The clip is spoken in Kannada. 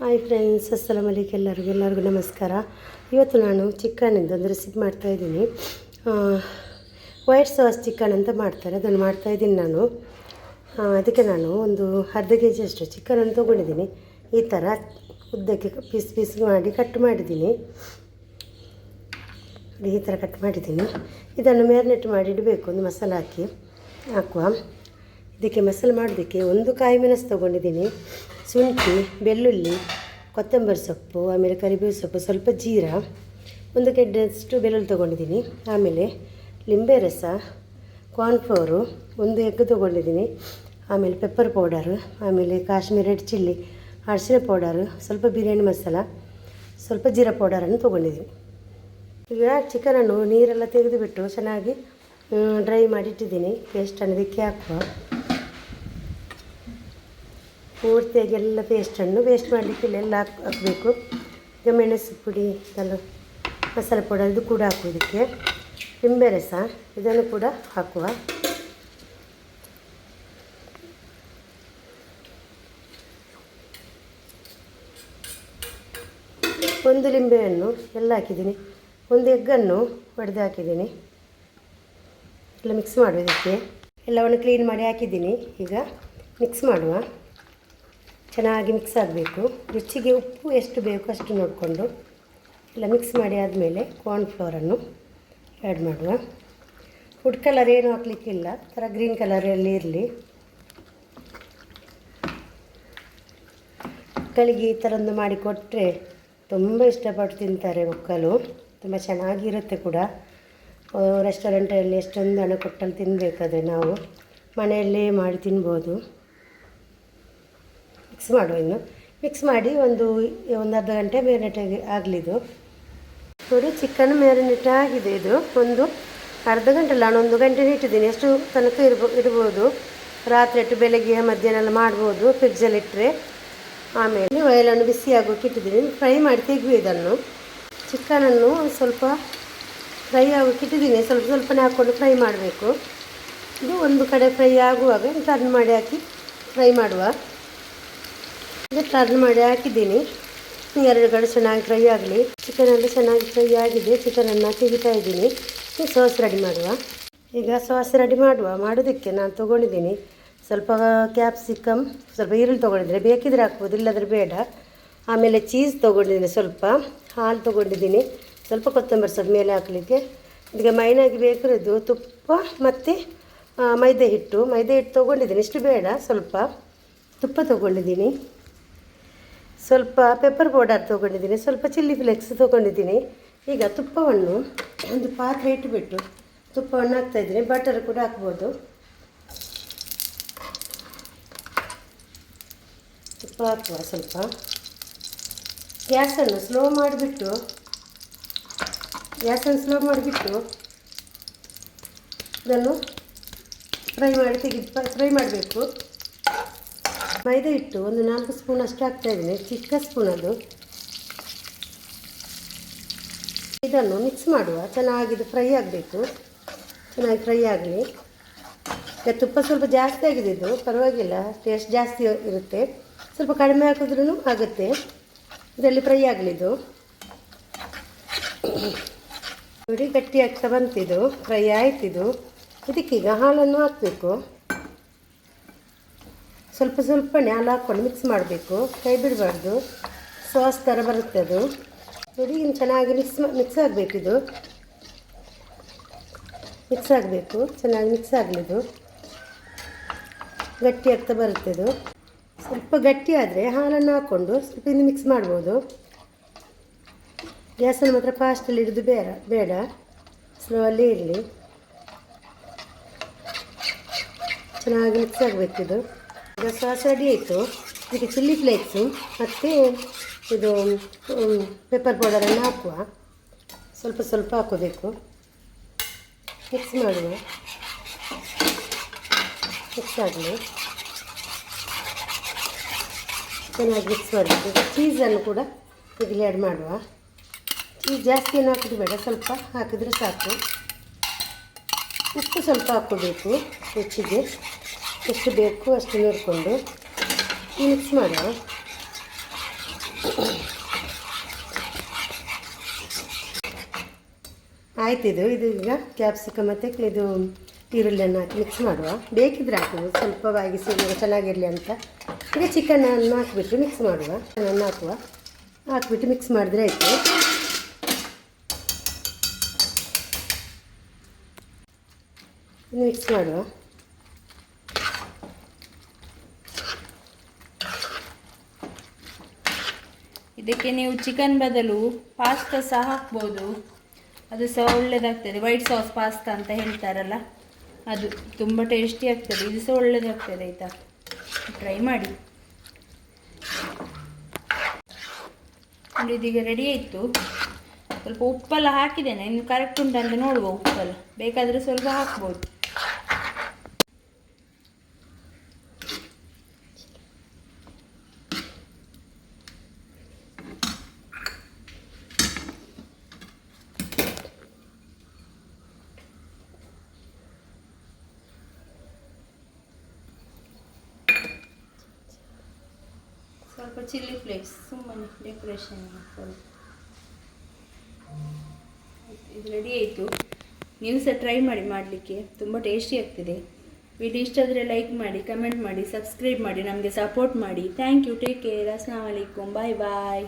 Hi friends, ಅಸ್ಸಲಾಮು ಅಲೈಕುಮ್. ಎಲ್ಲರಿಗೂ ನಮಸ್ಕಾರ. ಇವತ್ತು ನಾನು ಚಿಕನಿಂದ ಒಂದು ರೆಸಿಪಿ ಮಾಡ್ತಾಯಿದ್ದೀನಿ. ವೈಟ್ ಸಾಸ್ ಚಿಕನ್ ಅಂತ ಮಾಡ್ತಾರೆ, ಅದನ್ನು ಮಾಡ್ತಾಯಿದ್ದೀನಿ ನಾನು. ಅದಕ್ಕೆ ನಾನು ಒಂದು ಅರ್ಧ ಕೆ ಜಿಯಷ್ಟು ಚಿಕನನ್ನು ತೊಗೊಂಡಿದ್ದೀನಿ. ಈ ಥರ ಉದ್ದಕ್ಕೆ ಪೀಸ್ ಮಾಡಿ ಕಟ್ ಮಾಡಿದ್ದೀನಿ. ಈ ಥರ ಕಟ್ ಮಾಡಿದ್ದೀನಿ. ಇದನ್ನು ಮ್ಯಾರಿನೇಟ್ ಮಾಡಿ ಇಡಬೇಕು. ಒಂದು ಮಸಾಲೆ ಹಾಕುವ. ಇದಕ್ಕೆ ಮಸಾಲೆ ಮಾಡೋದಕ್ಕೆ ಒಂದು ಕಾಯಿ ಮೆಣಸು ತೊಗೊಂಡಿದ್ದೀನಿ, ಶುಂಠಿ, ಬೆಳ್ಳುಳ್ಳಿ, ಕೊತ್ತಂಬರಿ ಸೊಪ್ಪು, ಆಮೇಲೆ ಕರಿಬೇವು ಸೊಪ್ಪು, ಸ್ವಲ್ಪ ಜೀರಾ, ಒಂದು ಗೆಡ್ಡೆಯಷ್ಟು ಬೆಳ್ಳುಳ್ಳಿ ತೊಗೊಂಡಿದ್ದೀನಿ. ಆಮೇಲೆ ಲಿಂಬೆ ರಸ, ಕಾರ್ನ್ಫ್ಲೋರು, ಒಂದು ಎಗ್ ತೊಗೊಂಡಿದ್ದೀನಿ. ಆಮೇಲೆ ಪೆಪ್ಪರ್ ಪೌಡರು, ಆಮೇಲೆ ಕಾಶ್ಮೀರಿ ರೆಡ್ ಚಿಲ್ಲಿ, ಅರಿಶಿನ ಪೌಡರು, ಸ್ವಲ್ಪ ಬಿರಿಯಾನಿ ಮಸಾಲ, ಸ್ವಲ್ಪ ಜೀರಾ ಪೌಡರನ್ನು ತೊಗೊಂಡಿದ್ದೀನಿ. ಈಗ ಚಿಕನನ್ನು ನೀರೆಲ್ಲ ತೆಗೆದುಬಿಟ್ಟು ಚೆನ್ನಾಗಿ ಡ್ರೈ ಮಾಡಿಟ್ಟಿದ್ದೀನಿ. ಪೇಸ್ಟನ್ನು ಇದಕ್ಕೆ ಹಾಕುವ. ಪೂರ್ತಿಯಾಗಿ ಎಲ್ಲ ಪೇಸ್ಟನ್ನು ವೇಸ್ಟ್ ಮಾಡಲಿಕ್ಕೆ ಎಲ್ಲ ಹಾಕಬೇಕು. ಈಗ ಮೆಣಸು ಪುಡಿ ಎಲ್ಲ ಮಸಾಲೆ ಪೌಡರ್ ಇದು ಕೂಡ ಹಾಕುವುದಕ್ಕೆ. ಲಿಂಬೆ ರಸ ಇದನ್ನು ಕೂಡ ಹಾಕುವ. ಒಂದು ಲಿಂಬೆಯನ್ನು ಎಲ್ಲ ಹಾಕಿದ್ದೀನಿ. ಒಂದು ಎಗ್ಗನ್ನು ಒಡೆದು ಹಾಕಿದ್ದೀನಿ. ಎಲ್ಲ ಮಿಕ್ಸ್ ಮಾಡುವುದಕ್ಕೆ ಎಲ್ಲವನ್ನು ಕ್ಲೀನ್ ಮಾಡಿ ಹಾಕಿದ್ದೀನಿ. ಈಗ ಮಿಕ್ಸ್ ಮಾಡುವ. ಚೆನ್ನಾಗಿ ಮಿಕ್ಸ್ ಆಗಬೇಕು. ರುಚಿಗೆ ಉಪ್ಪು ಎಷ್ಟು ಬೇಕು ಅಷ್ಟು ನೋಡಿಕೊಂಡು ಎಲ್ಲ ಮಿಕ್ಸ್ ಮಾಡಿ ಆದಮೇಲೆ ಕಾರ್ನ್ಫ್ಲೋರನ್ನು ಆ್ಯಡ್ ಮಾಡುವ. ಫುಡ್ ಕಲರ್ ಏನು ಹಾಕಲಿಕ್ಕಿಲ್ಲ, ಥರ ಗ್ರೀನ್ ಕಲರಲ್ಲಿ ಇರಲಿ. ಮಕ್ಕಳಿಗೆ ಈ ಥರದ್ದು ಮಾಡಿ ಕೊಟ್ಟರೆ ತುಂಬ ಇಷ್ಟಪಟ್ಟು ತಿಂತಾರೆ ಮಕ್ಕಳು. ತುಂಬ ಚೆನ್ನಾಗಿರುತ್ತೆ ಕೂಡ. ರೆಸ್ಟೋರೆಂಟಲ್ಲಿ ಎಷ್ಟೊಂದು ಹಣ ಕೊಟ್ಟಲ್ಲಿ ತಿನ್ನಬೇಕಾದ್ರೆ ನಾವು ಮನೆಯಲ್ಲೇ ಮಾಡಿ ತಿನ್ಬೋದು. ಮಿಕ್ಸ್ ಮಾಡುವ. ಇನ್ನು ಮಿಕ್ಸ್ ಮಾಡಿ ಒಂದು ಅರ್ಧ ಗಂಟೆ ಮ್ಯಾರಿನೇಟ್ ಆಗಲಿದು. ನೋಡಿ, ಚಿಕನ್ ಮ್ಯಾರಿನೇಟ್ ಆಗಿದೆ. ಇದು ಒಂದು ಅರ್ಧ ಗಂಟೆ ಅಲ್ಲ, ನಾನು 1 ಗಂಟೆ ಇಟ್ಟಿದ್ದೀನಿ. ಎಷ್ಟು ತನಕ ಇಡ್ಬೋದು. ರಾತ್ರಿ ಇಟ್ಟು ಬೆಳಗ್ಗೆ ಮಧ್ಯಾಹ್ನ ಎಲ್ಲ ಮಾಡ್ಬೋದು ಫ್ರಿಡ್ಜಲ್ಲಿ ಇಟ್ಟರೆ. ಆಮೇಲೆ ಆಯಿಲನ್ನು ಬಿಸಿ ಆಗೋಕೆ ಇಟ್ಟಿದ್ದೀನಿ. ಫ್ರೈ ಮಾಡಿ ತೆಗೆಯುವ ಇದನ್ನು. ಚಿಕನನ್ನು ಸ್ವಲ್ಪ ಫ್ರೈ ಆಗೋಕೆ ಇಟ್ಟಿದ್ದೀನಿ. ಸ್ವಲ್ಪನೇ ಹಾಕ್ಕೊಂಡು ಫ್ರೈ ಮಾಡಬೇಕು. ಇದು ಒಂದು ಕಡೆ ಫ್ರೈ ಆಗುವಾಗ ಟರ್ನ್ ಮಾಡಿ ಹಾಕಿ ಫ್ರೈ ಮಾಡುವ. ಈಗ ಟರ್ನ್ ಮಾಡಿ ಹಾಕಿದ್ದೀನಿ. 2 ಕಡೆ ಚೆನ್ನಾಗಿ ಫ್ರೈ ಆಗಲಿ. ಚಿಕನೆಲ್ಲ ಚೆನ್ನಾಗಿ ಫ್ರೈ ಆಗಿದೆ. ಚಿಕನನ್ನು ತೆಗಿತಾ ಇದ್ದೀನಿ. ಸಾಸ್ ರೆಡಿ ಮಾಡುವ. ಈಗ ಸಾಸ್ ರೆಡಿ ಮಾಡೋದಕ್ಕೆ ನಾನು ತೊಗೊಂಡಿದ್ದೀನಿ ಸ್ವಲ್ಪ ಕ್ಯಾಪ್ಸಿಕಮ್, ಸ್ವಲ್ಪ ಈರುಳ್ಳಿ ತೊಗೊಂಡಿದ್ದೀನಿ. ಬೇಕಿದ್ರೆ ಹಾಕ್ಬೋದು, ಇಲ್ಲದ್ರೆ ಬೇಡ. ಆಮೇಲೆ ಚೀಸ್ ತೊಗೊಂಡಿದ್ದೀನಿ, ಸ್ವಲ್ಪ ಹಾಲು ತೊಗೊಂಡಿದ್ದೀನಿ, ಸ್ವಲ್ಪ ಕೊತ್ತಂಬರಿ ಸೊಪ್ಪು ಮೇಲೆ ಹಾಕಲಿಕ್ಕೆ. ಇದಕ್ಕೆ ಮೈನಾಗಿ ಬೇಕಿರೋದು ತುಪ್ಪ ಮತ್ತು ಮೈದಾ ಹಿಟ್ಟು ತೊಗೊಂಡಿದ್ದೀನಿ. ಇಷ್ಟು ಬೇಡ, ಸ್ವಲ್ಪ ತುಪ್ಪ ತೊಗೊಂಡಿದ್ದೀನಿ, ಸ್ವಲ್ಪ ಪೆಪ್ಪರ್ ಪೌಡರ್ ತೊಗೊಂಡಿದ್ದೀನಿ, ಸ್ವಲ್ಪ ಚಿಲ್ಲಿ ಫ್ಲೇಕ್ಸ್ ತೊಗೊಂಡಿದ್ದೀನಿ. ಈಗ ತುಪ್ಪವನ್ನು ಒಂದು ಪಾತ್ರೆ ಇಟ್ಟುಬಿಟ್ಟು ತುಪ್ಪವನ್ನು ಹಾಕ್ತಾಯಿದ್ದೀನಿ. ಬಟರ್ ಕೂಡ ಹಾಕ್ಬೋದು. ತುಪ್ಪ ಹಾಕುವ. ಸ್ವಲ್ಪ ಗ್ಯಾಸನ್ನು ಸ್ಲೋ ಮಾಡಿಬಿಟ್ಟು ಇದನ್ನು ಫ್ರೈ ಮಾಡಬೇಕು. ಮೈದಾ ಹಿಟ್ಟು ಒಂದು 4 ಸ್ಪೂನ್ ಅಷ್ಟು ಹಾಕ್ತಾಯಿದ್ದೀನಿ, ಚಿಕ್ಕ ಸ್ಪೂನ್ ಅದು. ಇದನ್ನು ಮಿಕ್ಸ್ ಮಾಡುವ. ಚೆನ್ನಾಗಿದು ಫ್ರೈ ಆಗಬೇಕು. ಚೆನ್ನಾಗಿ ಫ್ರೈ ಆಗಲಿ. ಈಗ ತುಪ್ಪ ಸ್ವಲ್ಪ ಜಾಸ್ತಿ ಆಗಿದೆ, ಇದು ಪರವಾಗಿಲ್ಲ, ಟೇಸ್ಟ್ ಜಾಸ್ತಿ ಇರುತ್ತೆ. ಸ್ವಲ್ಪ ಕಡಿಮೆ ಹಾಕಿದ್ರೂ ಆಗುತ್ತೆ. ಇದರಲ್ಲಿ ಫ್ರೈ ಆಗಲಿದು. ನೋಡಿ, ಗಟ್ಟಿ ಆಗ್ತಾ ಬಂತಿದು, ಫ್ರೈ ಆಯ್ತಿದು. ಇದಕ್ಕೀಗ ಹಾಲನ್ನು ಹಾಕಬೇಕು. ಸ್ವಲ್ಪನೇ ಹಾಲು ಹಾಕ್ಕೊಂಡು ಮಿಕ್ಸ್ ಮಾಡಬೇಕು. ಕೈ ಬಿಡಬಾರ್ದು, ಸಾಸ್ ಥರ ಬರುತ್ತೆ ಅದು. ನೋಡಿ, ಇನ್ನು ಚೆನ್ನಾಗಿ ಮಿಕ್ಸ್ ಆಗಬೇಕು. ಇದು ಮಿಕ್ಸ್ ಆಗಬೇಕು. ಚೆನ್ನಾಗಿ ಮಿಕ್ಸ್ ಆಗಲಿದು. ಗಟ್ಟಿ ಆಗ್ತಾ ಬರುತ್ತೆ ಇದು. ಸ್ವಲ್ಪ ಗಟ್ಟಿ ಆದರೆ ಹಾಲನ್ನು ಹಾಕ್ಕೊಂಡು ಸ್ವಲ್ಪ ಇನ್ನು ಮಿಕ್ಸ್ ಮಾಡ್ಬೋದು. ಗ್ಯಾಸನ್ನು ಮಾತ್ರ ಫಾಸ್ಟಲ್ಲಿ ಹಿಡಿದು ಬೇಡ, ಸ್ಲೋವಲ್ಲಿ ಇರಲಿ. ಚೆನ್ನಾಗಿ ಮಿಕ್ಸ್ ಆಗಬೇಕಿದು. ಈಗ ಸಾಸ್ ರೆಡಿ ಆಯಿತು. ಇದಕ್ಕೆ ಚಿಲ್ಲಿ ಫ್ಲೇಕ್ಸು ಮತ್ತು ಇದು ಪೆಪ್ಪರ್ ಪೌಡರನ್ನು ಹಾಕುವ. ಸ್ವಲ್ಪ ಹಾಕೋಬೇಕು. ಮಿಕ್ಸ್ ಮಾಡುವ. ಮಿಕ್ಸ್ ಆಗಲಿ. ಚೆನ್ನಾಗಿ ಮಿಕ್ಸ್ ಮಾಡಬೇಕು. ಚೀಸನ್ನು ಕೂಡ ಇದರಲ್ಲಿ ಆ್ಯಡ್ ಮಾಡುವ. ಚೀಸ್ ಜಾಸ್ತಿ ಏನು ಹಾಕೋದು ಬೇಡ, ಸ್ವಲ್ಪ ಹಾಕಿದರೆ ಸಾಕು. ಉಪ್ಪು ಸ್ವಲ್ಪ ಹಾಕ್ಕೋಬೇಕು. ರುಚಿಗೆ ಎಷ್ಟು ಬೇಕು ಅಷ್ಟು ನೋಡಿಕೊಂಡು ಮಿಕ್ಸ್ ಮಾಡುವ. ಆಯ್ತಿದು ಇದು ಈಗ ಕ್ಯಾಪ್ಸಿಕಮ್ ಮತ್ತು ಇದು ಈರುಳ್ಳಿಯನ್ನು ಹಾಕಿ ಮಿಕ್ಸ್ ಮಾಡುವ. ಬೇಕಿದ್ರೆ ಹಾಕುವುದು, ಸ್ವಲ್ಪ ಬಾಗಿಸಿ ಚೆನ್ನಾಗಿರಲಿ ಅಂತ. ಈಗ ಚಿಕನನ್ನು ಹಾಕಿಬಿಟ್ಟು ಮಿಕ್ಸ್ ಮಾಡುವ. ಚಿಕನನ್ನು ಹಾಕ್ಬಿಟ್ಟು ಮಿಕ್ಸ್ ಮಾಡಿದ್ರೆ ಆಯಿತು. ಮಿಕ್ಸ್ ಮಾಡುವ. ಇದಕ್ಕೆ ನೀವು ಚಿಕನ್ ಬದಲು ಪಾಸ್ತಾ ಸಹ ಹಾಕ್ಬೋದು, ಅದು ಸಹ ಒಳ್ಳೆಯದಾಗ್ತದೆ. ವೈಟ್ ಸಾಸ್ ಪಾಸ್ತಾ ಅಂತ ಹೇಳ್ತಾರಲ್ಲ, ಅದು ತುಂಬ ಟೇಸ್ಟಿ ಆಗ್ತದೆ. ಇದು ಸಹ ಒಳ್ಳೆಯದಾಗ್ತದೆ, ಆಯಿತಾ? ಟ್ರೈ ಮಾಡಿ. ಇದೀಗ ರೆಡಿ ಆಯಿತು. ಸ್ವಲ್ಪ ಉಪ್ಪೆಲ್ಲ ಹಾಕಿದ್ದೇನೆ, ಇನ್ನು ಕರೆಕ್ಟ್ ಉಂಟು ಅಂತ ನೋಡುವ. ಉಪ್ಪೆಲ್ಲ ಬೇಕಾದರೆ ಸ್ವಲ್ಪ ಹಾಕ್ಬೋದು. ಸ್ವಲ್ಪ ಚಿಲ್ಲಿ ಫ್ಲೇಕ್ಸ್ ಸುಮ್ಮನೆ ಡೆಕೋರೇಷನ್. ಸ್ವಲ್ಪ ಇದು ರೆಡಿ ಆಯಿತು. ನೀವು ಸಹ ಟ್ರೈ ಮಾಡಿ ಮಾಡಲಿಕ್ಕೆ, ತುಂಬ ಟೇಸ್ಟಿ ಆಗ್ತಿದೆ. ವಿಡಿಯೋ ಇಷ್ಟ ಆದರೆ ಲೈಕ್ ಮಾಡಿ, ಕಮೆಂಟ್ ಮಾಡಿ, ಸಬ್ಸ್ಕ್ರೈಬ್ ಮಾಡಿ, ನಮಗೆ ಸಪೋರ್ಟ್ ಮಾಡಿ. Thank you. Take care. ಅಸ್ಸಲಾಮು ಅಲೈಕುಮ್. ಬಾಯ್ ಬಾಯ್.